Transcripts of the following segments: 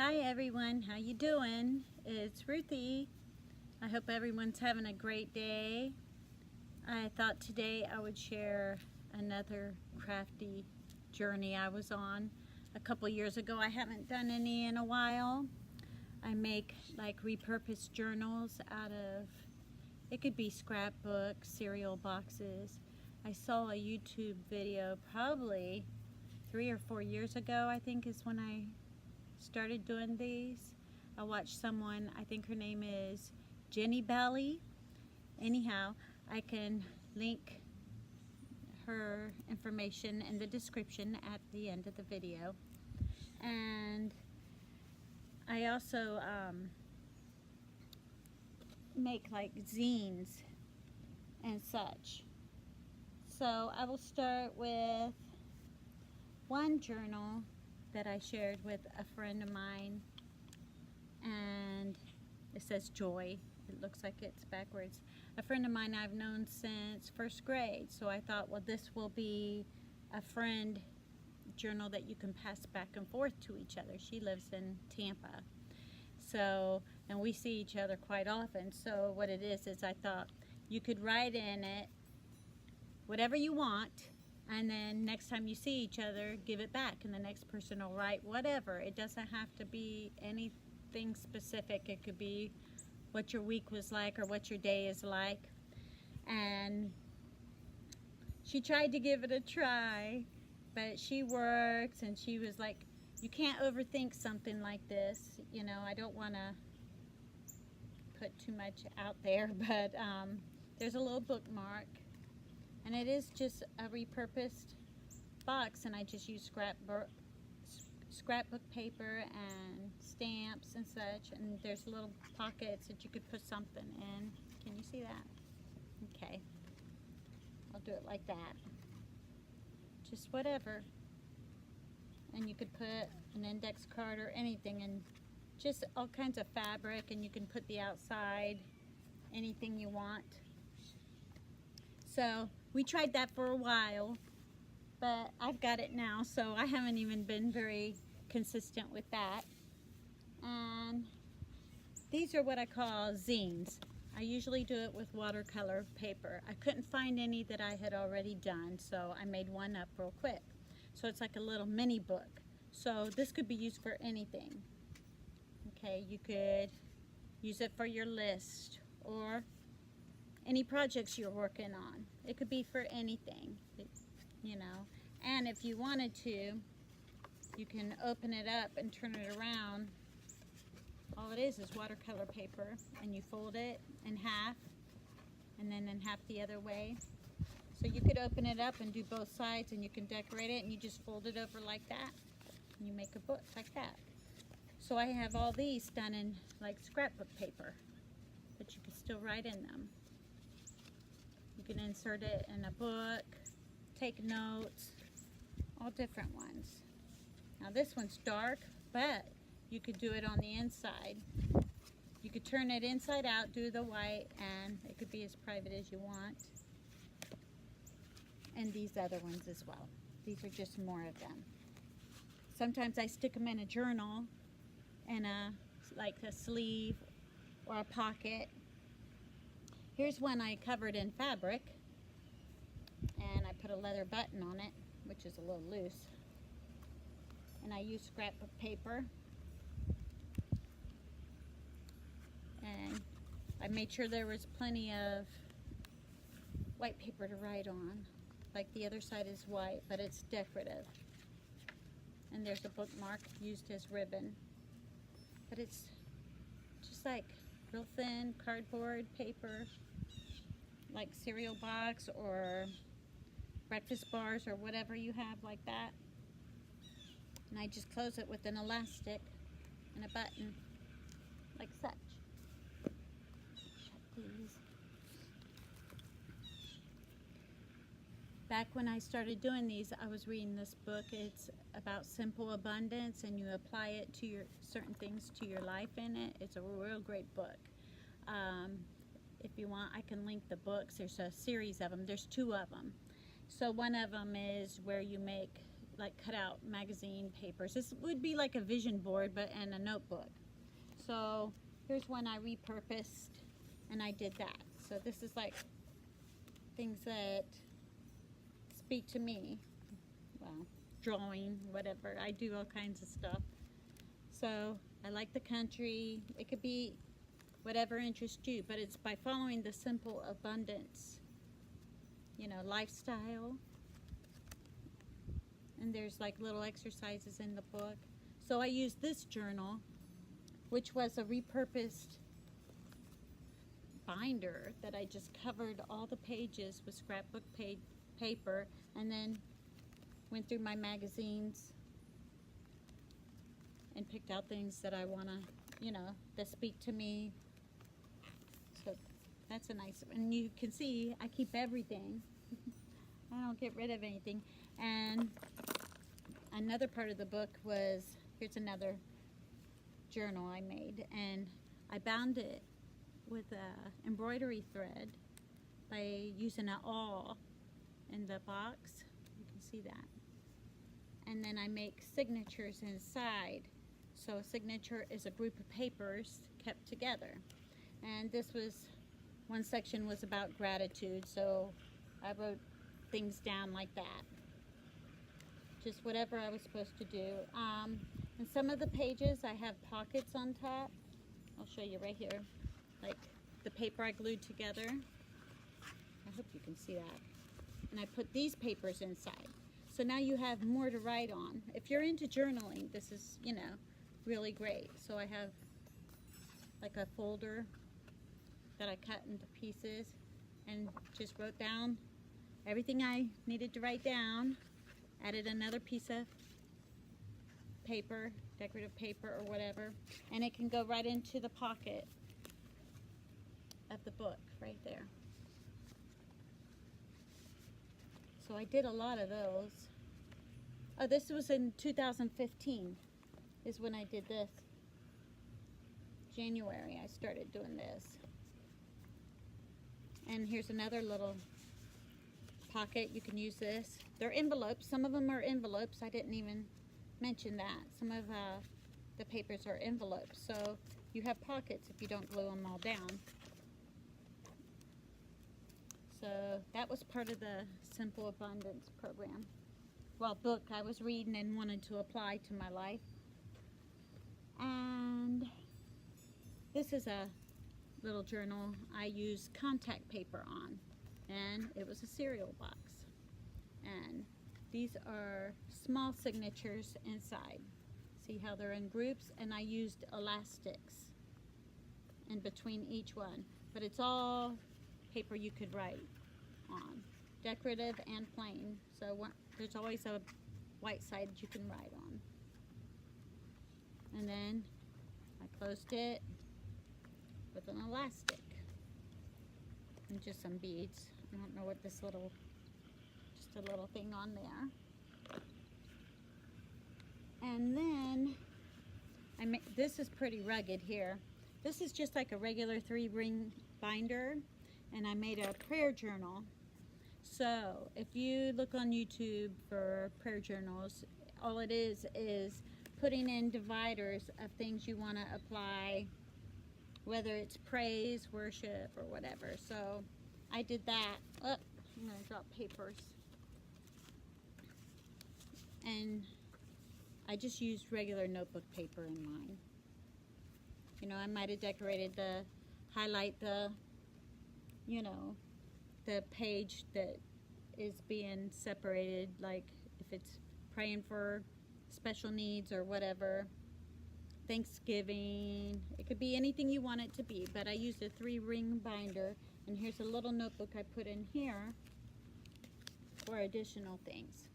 Hi everyone, how you doing? It's Ruthie. I hope everyone's having a great day. I thought today I would share another crafty journey I was on a couple years ago. I haven't done any in a while. I make like repurposed journals out of, it could be scrapbooks, cereal boxes. I saw a YouTube video probably 3 or 4 years ago, I think is when I started doing these. I watched someone, I think her name is Jennibellie. Anyhow, I can link her information in the description at the end of the video. And I also make like zines and such. So I will start with one journal that I shared with a friend of mine, and it says joy. It looks like it's backwards. A friend of mine I've known since first grade, so I thought, well, this will be a friend journal that you can pass back and forth to each other. She lives in Tampa, so, and we see each other quite often. So what it is I thought you could write in it whatever you want, and then next time you see each other, give it back, and the next person will write whatever. It doesn't have to be anything specific. It could be what your week was like or what your day is like. And she tried to give it a try, but she works, and she was like, you can't overthink something like this. You know, I don't want to put too much out there, but there's a little bookmark. And it is just a repurposed box, and I just use scrapbook paper and stamps and such, and there's little pockets that you could put something in. Can you see that? Okay. I'll do it like that. Just whatever. And you could put an index card or anything, and just all kinds of fabric, and you can put the outside, anything you want. So we tried that for a while, but I've got it now, so I haven't even been very consistent with that. And these are what I call zines. I usually do it with watercolor paper. I couldn't find any that I had already done, so I made one up real quick. So it's like a little mini book. So this could be used for anything. Okay, you could use it for your list or any projects you're working on. It could be for anything, you know. And if you wanted to, you can open it up and turn it around. All it is watercolor paper, and you fold it in half, and then in half the other way. So you could open it up and do both sides, and you can decorate it, and you just fold it over like that, and you make a book like that. So I have all these done in like scrapbook paper, but you can still write in them. You can insert it in a book, take notes, all different ones. Now this one's dark, but you could do it on the inside. You could turn it inside out, do the white, and it could be as private as you want. And these other ones as well. These are just more of them. Sometimes I stick them in a journal, in like a sleeve or a pocket. Here's one I covered in fabric, and I put a leather button on it, which is a little loose. And I use scrapbook paper. And I made sure there was plenty of white paper to write on. Like the other side is white, but it's decorative. And there's a bookmark used as ribbon. But it's just like real thin cardboard paper, like cereal box or breakfast bars or whatever you have like that. And I just close it with an elastic and a button, like such. Shut these. Back when I started doing these, I was reading this book. It's about simple abundance, and you apply it to your certain things to your life in it. It's a real great book. If you want, I can link the books. There's a series of them. There's 2 of them. So one of them is where you make like cut out magazine papers. This would be like a vision board, but and a notebook. So here's one I repurposed, and I did that. So this is like things that speak to me. Well, drawing, whatever. I do all kinds of stuff. So I like the country. It could be whatever interests you, but it's by following the simple abundance, you know, lifestyle. And there's like little exercises in the book. So I used this journal, which was a repurposed binder that I just covered all the pages with scrapbook paper, and then went through my magazines and picked out things that I want to, you know, that speak to me. So that's a nice, and you can see I keep everything. I don't get rid of anything. And another part of the book was, here's another journal I made, and I bound it with a embroidery thread by using an awl in the box. You can see that. And then I make signatures inside. So a signature is a group of papers kept together. And this was, one section was about gratitude, so I wrote things down like that. Just whatever I was supposed to do. And some of the pages I have pockets on top. I'll show you right here. Like the paper I glued together. I hope you can see that. And I put these papers inside. So now you have more to write on. If you're into journaling, this is, you know, really great. So I have like a folder that I cut into pieces and just wrote down everything I needed to write down. Added another piece of paper, decorative paper or whatever, and it can go right into the pocket of the book right there. So I did a lot of those. Oh, this was in 2015 is when I did this. January I started doing this. And here's another little pocket. You can use this. They're envelopes. Some of them are envelopes. I didn't even mention that. Some of the papers are envelopes. So you have pockets if you don't glue them all down. So that was part of the Simple Abundance program. Well, book I was reading and wanted to apply to my life. And this is a little journal I use contact paper on, and it was a cereal box. And these are small signatures inside. See how they're in groups? And I used elastics in between each one, but it's all paper you could write on, decorative and plain. So there's always a white side you can write on. And then I closed it with an elastic and just some beads. I don't know what this little, just a little thing on there. And then this is pretty rugged here. This is just like a regular 3-ring binder, and I made a prayer journal. So if you look on YouTube for prayer journals, all it is putting in dividers of things you want to apply, whether it's praise, worship, or whatever. So I did that. Oh, I'm going to drop papers. And I just used regular notebook paper in mine. You know, I might have decorated highlight the, you know, the page that is being separated, like if it's praying for special needs or whatever, Thanksgiving, it could be anything you want it to be, but I used a 3-ring binder, and here's a little notebook I put in here for additional things.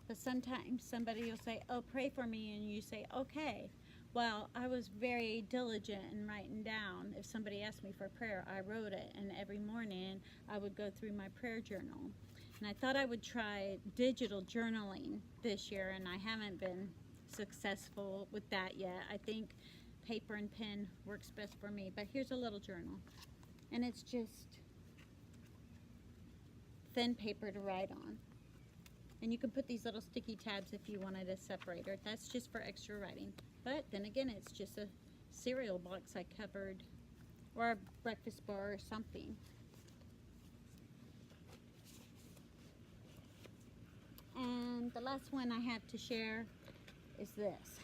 But sometimes somebody will say, oh, pray for me, and you say, okay. Well, I was very diligent in writing down. If somebody asked me for prayer, I wrote it, and every morning I would go through my prayer journal. And I thought I would try digital journaling this year, and I haven't been successful with that yet. I think paper and pen works best for me. But here's a little journal, and it's just thin paper to write on. And you can put these little sticky tabs if you wanted a separator. That's just for extra writing. But then again, it's just a cereal box I covered, or a breakfast bar or something. And the last one I have to share is this.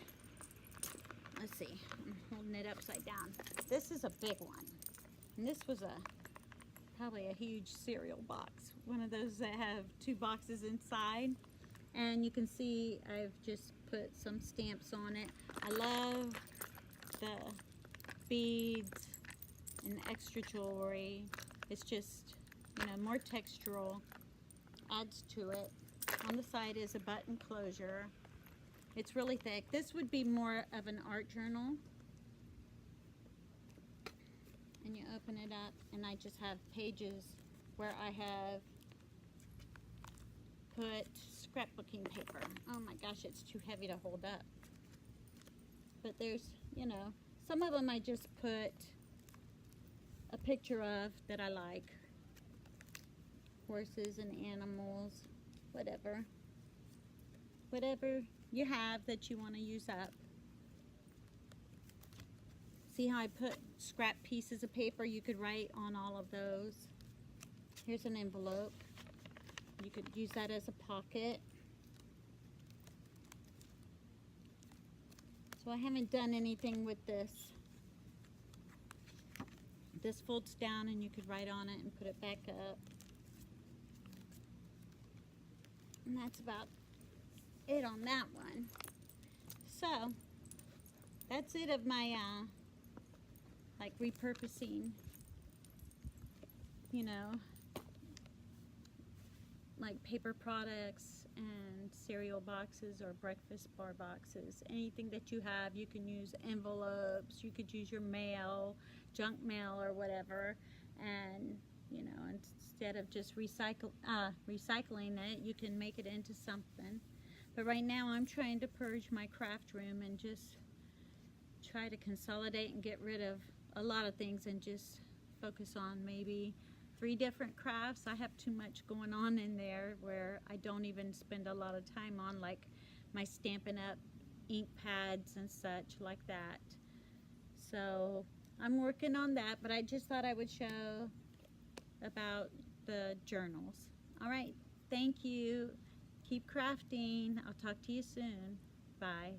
Let's see, I'm holding it upside down. This is a big one. And this was probably a huge cereal box. One of those that have 2 boxes inside. And you can see I've just put some stamps on it. I love the beads and extra jewelry. It's just, you know, more textural, adds to it. On the side is a button closure. It's really thick. This would be more of an art journal. And you open it up, and I just have pages where I have put scrapbooking paper. Oh my gosh, it's too heavy to hold up. But there's, you know, some of them I just put a picture of that I like. Horses and animals, whatever. Whatever you have that you want to use up. See how I put scrap pieces of paper? You could write on all of those. Here's an envelope. You could use that as a pocket. So I haven't done anything with this. This folds down and you could write on it and put it back up. And that's about it on that one. So that's it of my like repurposing, you know, like paper products and cereal boxes or breakfast bar boxes. Anything that you have, you can use envelopes, you could use your mail, junk mail or whatever, and you know, instead of just recycling it, you can make it into something. But right now I'm trying to purge my craft room and just try to consolidate and get rid of a lot of things and just focus on maybe 3 different crafts. I have too much going on in there where I don't even spend a lot of time on, like my Stampin' Up! Ink pads and such like that. So I'm working on that, but I just thought I would show about the journals. Alright, thank you. Keep crafting. I'll talk to you soon. Bye.